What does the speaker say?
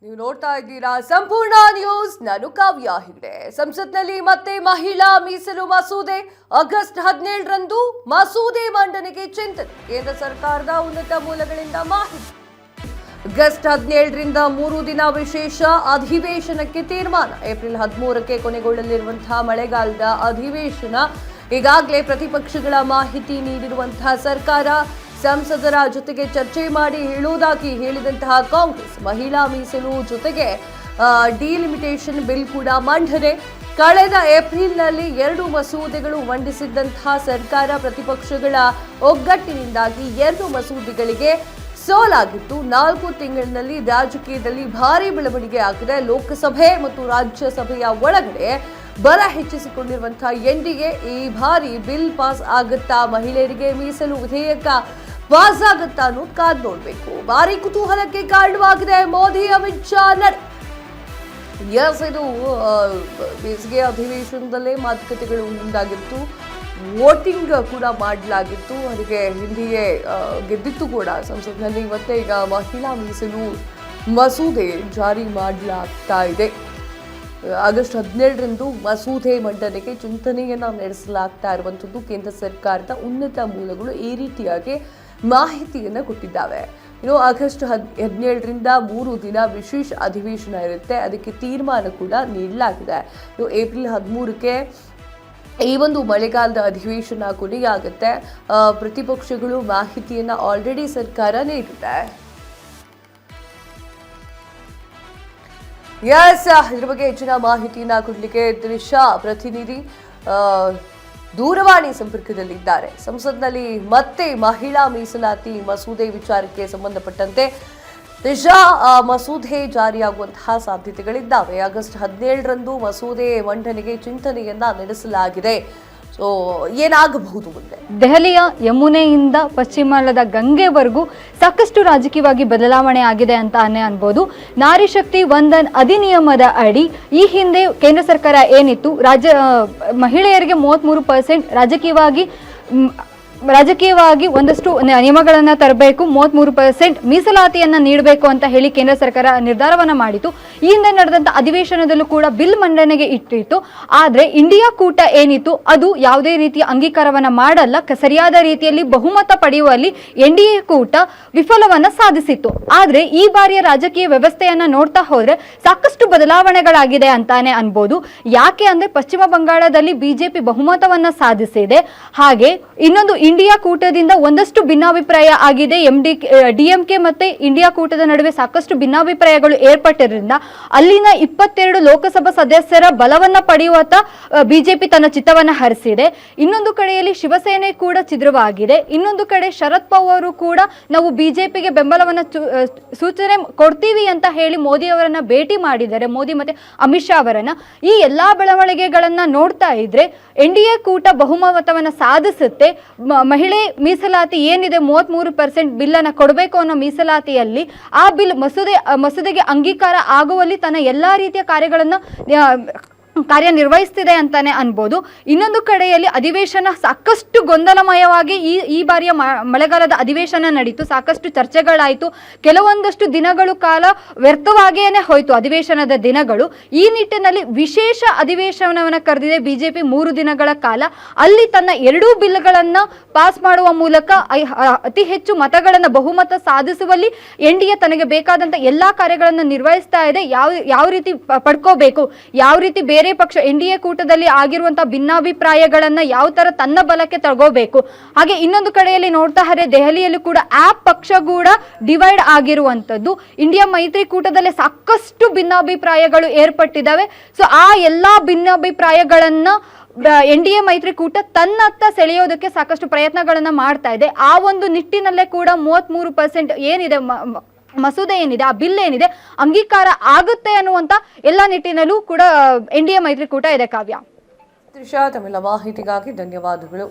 ನೀವು ನೋಡ್ತಾ ಇದ್ದೀರಾ ಸಂಪೂರ್ಣ ನ್ಯೂಸ್. ನಾನು ಕಾವ್ಯ ಹೆಗ್ಡೆ. ಸಂಸತ್ನಲ್ಲಿ ಮತ್ತೆ ಮಹಿಳಾ ಮೀಸಲು ಮಸೂದೆ. ಆಗಸ್ಟ್ 17ರಂದು ಮಸೂದೆ ಮಂಡನೆಗೆ ಚಿಂತನೆ. ಕೇಂದ್ರ ಸರ್ಕಾರದ ಉನ್ನತ ಮೂಲಗಳಿಂದ ಮಾಹಿತಿ. ಆಗಸ್ಟ್ 17ರಿಂದ 3 ದಿನ ವಿಶೇಷ ಅಧಿವೇಶನಕ್ಕೆ ತೀರ್ಮಾನ. ಏಪ್ರಿಲ್ 13ಕ್ಕೆ ಕೊನೆಗೊಳ್ಳಲಿರುವಂತಹ ಮಳೆಗಾಲದ ಅಧಿವೇಶನ. ಈಗಾಗಲೇ ಪ್ರತಿಪಕ್ಷಗಳ ಮಾಹಿತಿ ನೀಡಿರುವಂತಹ ಸರ್ಕಾರ ಸಂಸದರ ಜೊತೆಗೆ ಚರ್ಚೆ ಮಾಡಿ ಹೇಳುವುದಾಗಿ ಹೇಳಿದಂತಹ ಕಾಂಗ್ರೆಸ್ ಮಹಿಳಾ ಮೀಸಲು ಜೊತೆಗೆ ಡಿಲಿಮಿಟೇಷನ್ ಬಿಲ್ ಕೂಡ ಮಂಡನೆ. ಕಳೆದ ಏಪ್ರಿಲ್ನಲ್ಲಿ 2 ಮಸೂದೆಗಳು ಮಂಡಿಸಿದ್ದಂತಹ ಸರ್ಕಾರ ಪ್ರತಿಪಕ್ಷಗಳ ಒಗ್ಗಟ್ಟಿನಿಂದಾಗಿ 2 ಮಸೂದೆಗಳಿಗೆ ಸೋಲಾಗಿತ್ತು. 4 ತಿಂಗಳಿನಲ್ಲಿ ರಾಜಕೀಯದಲ್ಲಿ ಭಾರಿ ಬೆಳವಣಿಗೆ ಆಗಿದೆ. ಲೋಕಸಭೆ ಮತ್ತು ರಾಜ್ಯಸಭೆಯ ಒಳಗಡೆ ಬಲ ಹೆಚ್ಚಿಸಿಕೊಂಡಿರುವಂತಹ ಎನ್ಡಿಎ ಈ ಬಾರಿ ಬಿಲ್ ಪಾಸ್ ಆಗುತ್ತಾ, ಮಹಿಳೆಯರಿಗೆ ಮೀಸಲು ವಿಧೇಯಕ ಪಾಸ್ ಆಗುತ್ತಾ ಅನ್ನೋದು ಕಾದ್ ನೋಡ್ಬೇಕು. ಭಾರಿ ಕುತೂಹಲಕ್ಕೆ ಕಾರಣವಾಗಿದೆ ಮೋದಿ ಅಮಿತ್ ಶಾ ನಡೆ. ಇದು ಬೇಸಿಗೆ ಅಧಿವೇಶನದಲ್ಲೇ ಮಾತುಕತೆಗಳು ಮುಂದಾಗಿತ್ತು. ವೋಟಿಂಗ್ ಕೂಡ ಮಾಡಲಾಗಿತ್ತು. ಅದಕ್ಕೆ ಹಿಂದಿಯೇ ಗೆದ್ದಿತ್ತು ಕೂಡ ಸಂಸತ್ನಲ್ಲಿ. ಇವತ್ತೇ ಈಗ ಮಹಿಳಾ ಮೀಸಲು ಮಸೂದೆ ಜಾರಿ ಮಾಡಲಾಗ್ತಾ ಇದೆ. ಆಗಸ್ಟ್ 17ರಂದು ಮಸೂದೆ ಮಂಡನೆಗೆ ಚಿಂತನೆಯನ್ನ ನಡೆಸಲಾಗ್ತಾ ಇರುವಂಥದ್ದು. ಕೇಂದ್ರ ಸರ್ಕಾರದ ಉನ್ನತ ಮೂಲಗಳು ಈ ರೀತಿಯಾಗಿ ಮಾಹಿತಿಯನ್ನು ಕೊಟ್ಟಿದ್ದಾವೆ. ಇನ್ನು ಆಗಸ್ಟ್ 17ರಿಂದ 3 ದಿನ ವಿಶೇಷ ಅಧಿವೇಶನ ಇರುತ್ತೆ. ಅದಕ್ಕೆ ತೀರ್ಮಾನ ಕೂಡ ನೀಡಲಾಗಿದೆ. ಇನ್ನು ಏಪ್ರಿಲ್ 13ಕ್ಕೆ ಈ ಒಂದು ಮಳೆಗಾಲದ ಅಧಿವೇಶನ ಕೊನೆಯಾಗುತ್ತೆ. ಪ್ರತಿಪಕ್ಷಗಳು ಮಾಹಿತಿಯನ್ನ ಆಲ್ರೆಡಿ ಸರ್ಕಾರ ನೀಡಿದೆ. ಇದ್ರ ಬಗ್ಗೆ ಹೆಚ್ಚಿನ ಮಾಹಿತಿಯನ್ನ ಕೊಡಲಿಕ್ಕೆ ದೃಶ್ಯ ಪ್ರತಿನಿಧಿ ದೂರವಾಣಿ ಸಂಪರ್ಕದಲ್ಲಿದ್ದಾರೆ. ಸಂಸತ್ನಲ್ಲಿ ಮತ್ತೆ ಮಹಿಳಾ ಮೀಸಲಾತಿ ಮಸೂದೆ ವಿಚಾರಕ್ಕೆ ಸಂಬಂಧಪಟ್ಟಂತೆ ದಿಶಾ ಮಸೂದೆ ಜಾರಿಯಾಗುವಂತಹ ಸಾಧ್ಯತೆಗಳಿದ್ದಾವೆ. ಆಗಸ್ಟ್ 17ರಂದು ಮಸೂದೆ ಮಂಡನೆಗೆ ಚಿಂತನೆಯನ್ನ ನಡೆಸಲಾಗಿದೆ. ಸೊ ಏನಾಗಬಹುದು ಮುಂದೆ? ದೆಹಲಿಯ ಯಮುನೆಯಿಂದ ಪಶ್ಚಿಮದ ಗಂಗೆವರೆಗೂ ಸಾಕಷ್ಟು ರಾಜಕೀಯವಾಗಿ ಬದಲಾವಣೆ ಆಗಿದೆ ಅಂತಾನೆ ಅನ್ಬೋದು. ನಾರಿ ಶಕ್ತಿ ವಂದನ್ ಅಧಿನಿಯಮದ ಅಡಿ ಈ ಹಿಂದೆ ಕೇಂದ್ರ ಸರ್ಕಾರ ಏನಿತ್ತು, ಮಹಿಳೆಯರಿಗೆ 33% ರಾಜಕೀಯವಾಗಿ ಒಂದಷ್ಟು ನಿಯಮಗಳನ್ನು ತರಬೇಕು, 33% ಮೀಸಲಾತಿಯನ್ನು ನೀಡಬೇಕು ಅಂತ ಹೇಳಿ ಕೇಂದ್ರ ಸರ್ಕಾರ ನಿರ್ಧಾರವನ್ನ ಮಾಡಿತು. ಈ ಹಿಂದೆ ನಡೆದಂತ ಅಧಿವೇಶನದಲ್ಲೂ ಕೂಡ ಬಿಲ್ ಮಂಡನೆಗೆ ಇಟ್ಟಿತ್ತು. ಆದ್ರೆ ಇಂಡಿಯಾ ಕೂಟ ಏನಿತ್ತು ಅದು ಯಾವುದೇ ರೀತಿಯ ಅಂಗೀಕಾರವನ್ನ ಮಾಡಲ್ಲ. ಸರಿಯಾದ ರೀತಿಯಲ್ಲಿ ಬಹುಮತ ಪಡೆಯುವಲ್ಲಿ ಎನ್ಡಿಎ ಕೂಟ ವಿಫಲವನ್ನ ಸಾಧಿಸಿತ್ತು. ಆದ್ರೆ ಈ ಬಾರಿಯ ರಾಜಕೀಯ ವ್ಯವಸ್ಥೆಯನ್ನ ನೋಡ್ತಾ ಹೋದ್ರೆ ಸಾಕಷ್ಟು ಬದಲಾವಣೆಗಳಾಗಿದೆ ಅಂತಾನೆ ಅನ್ಬೋದು. ಯಾಕೆ ಅಂದ್ರೆ ಪಶ್ಚಿಮ ಬಂಗಾಳದಲ್ಲಿ ಬಿಜೆಪಿ ಬಹುಮತವನ್ನ ಸಾಧಿಸಿದೆ. ಹಾಗೆ ಇನ್ನೊಂದು ಇಂಡಿಯಾ ಕೂಟದಿಂದ ಒಂದಷ್ಟು ಭಿನ್ನಾಭಿಪ್ರಾಯ ಆಗಿದೆ. ಡಿಎಂಕೆ ಮತ್ತೆ ಇಂಡಿಯಾ ಕೂಟದ ನಡುವೆ ಸಾಕಷ್ಟು ಭಿನ್ನಾಭಿಪ್ರಾಯಗಳು ಏರ್ಪಟ್ಟಿದ್ದರಿಂದ ಅಲ್ಲಿನ 22 ಲೋಕಸಭಾ ಸದಸ್ಯರ ಬಲವನ್ನ ಪಡೆಯುವತ್ತ ಬಿಜೆಪಿ ತನ್ನ ಚಿತ್ತವನ್ನ ಹರಿಸಿದೆ. ಇನ್ನೊಂದು ಕಡೆಯಲ್ಲಿ ಶಿವಸೇನೆ ಕೂಡ ಛಿದ್ರವಾಗಿದೆ. ಇನ್ನೊಂದು ಕಡೆ ಶರದ್ ಪವಾರ್ ಕೂಡ ನಾವು ಬಿಜೆಪಿಗೆ ಬೆಂಬಲವನ್ನ ಸೂಚನೆ ಕೊಡ್ತೀವಿ ಅಂತ ಹೇಳಿ ಮೋದಿ ಅವರನ್ನ ಭೇಟಿ ಮಾಡಿದ್ದಾರೆ, ಮೋದಿ ಮತ್ತೆ ಅಮಿತ್ ಶಾ ಅವರನ್ನ. ಈ ಎಲ್ಲಾ ಬೆಳವಣಿಗೆಗಳನ್ನ ನೋಡ್ತಾ ಇದ್ರೆ ಎನ್ಡಿಎ ಕೂಟ ಬಹುಮತವನ್ನ ಸಾಧಿಸುತ್ತೆ. ಮಹಿಳೆ ಮೀಸಲಾತಿ ಏನಿದೆ 33% ಬಿಲ್ ಅನ್ನ ಕೊಡಬೇಕು ಅನ್ನೋ ಮೀಸಲಾತಿಯಲ್ಲಿ ಆ ಬಿಲ್ ಮಸೂದೆಗೆ ಅಂಗೀಕಾರ ಆಗುವಲ್ಲಿ ತನ್ನ ಎಲ್ಲಾ ರೀತಿಯ ಕಾರ್ಯನಿರ್ವಹಿಸ್ತಿದೆ ಅಂತಾನೆ ಅನ್ಬೋದು. ಇನ್ನೊಂದು ಕಡೆಯಲ್ಲಿ ಅಧಿವೇಶನ ಸಾಕಷ್ಟು ಗೊಂದಲಮಯವಾಗಿ ಈ ಬಾರಿಯ ಮಳೆಗಾಲದ ಅಧಿವೇಶನ ನಡೀತು. ಸಾಕಷ್ಟು ಚರ್ಚೆಗಳಾಯಿತು. ಕೆಲವೊಂದಷ್ಟು ದಿನಗಳು ಕಾಲ ವ್ಯರ್ಥವಾಗಿಯೇ ಹೋಯಿತು ಅಧಿವೇಶನದ ದಿನಗಳು. ಈ ನಿಟ್ಟಿನಲ್ಲಿ ವಿಶೇಷ ಅಧಿವೇಶನವನ್ನು ಕರೆದಿದೆ ಬಿಜೆಪಿ 3 ದಿನಗಳ ಕಾಲ. ಅಲ್ಲಿ ತನ್ನ 2 ಬಿಲ್ಗಳನ್ನು ಪಾಸ್ ಮಾಡುವ ಮೂಲಕ ಅತಿ ಹೆಚ್ಚು ಮತಗಳನ್ನು ಬಹುಮತ ಸಾಧಿಸುವಲ್ಲಿ ಎನ್ಡಿಎ ತನಗೆ ಬೇಕಾದಂತ ಎಲ್ಲಾ ಕಾರ್ಯಗಳನ್ನು ನಿರ್ವಹಿಸ್ತಾ ಇದೆ. ಯಾವ ರೀತಿ ಪಡ್ಕೋಬೇಕು, ಯಾವ ರೀತಿ ಬೇರೆ ಪಕ್ಷ ಎನ್ಡಿಎ ಕೂಟದಲ್ಲಿ ಆಗಿರುವಂತಹ ಭಿನ್ನಾಭಿಪ್ರಾಯಗಳನ್ನ ಯಾವ ತರ ತನ್ನ ಬಲಕ್ಕೆ ತಗೋಬೇಕು. ಹಾಗೆ ಇನ್ನೊಂದು ಕಡೆಯಲ್ಲಿ ನೋಡ್ತಾ ಇದ್ರೆ ದೆಹಲಿಯಲ್ಲೂ ಕೂಡ ಆಪ್ ಪಕ್ಷ ಕೂಡ ಡಿವೈಡ್ ಆಗಿರುವಂತದ್ದು. ಇಂಡಿಯಾ ಮೈತ್ರಿಕೂಟದಲ್ಲಿ ಸಾಕಷ್ಟು ಭಿನ್ನಾಭಿಪ್ರಾಯಗಳು ಏರ್ಪಟ್ಟಿದ್ದಾವೆ. ಸೊ ಆ ಎಲ್ಲಾ ಭಿನ್ನಾಭಿಪ್ರಾಯಗಳನ್ನ ಎನ್ಡಿಎ ಮೈತ್ರಿಕೂಟ ತನ್ನತ್ತ ಸೆಳೆಯೋದಕ್ಕೆ ಸಾಕಷ್ಟು ಪ್ರಯತ್ನಗಳನ್ನ ಮಾಡ್ತಾ ಇದೆ. ಆ ಒಂದು ನಿಟ್ಟಿನಲ್ಲೇ ಕೂಡ 33% ಏನಿದೆ ಮಸೂದೆ ಏನಿದೆ, ಆ ಬಿಲ್ ಏನಿದೆ ಅಂಗೀಕಾರ ಆಗುತ್ತೆ ಅನ್ನುವಂತ ಎಲ್ಲ ನಿಟ್ಟಿನಲ್ಲೂ ಕೂಡ ಎನ್ಡಿಎ ಮೈತ್ರಿಕೂಟ ಇದೆ. ಕಾವ್ಯ, ತ್ರಿಷಾ, ತಮ್ಮೆಲ್ಲ ಮಾಹಿತಿಗಾಗಿ ಧನ್ಯವಾದಗಳು.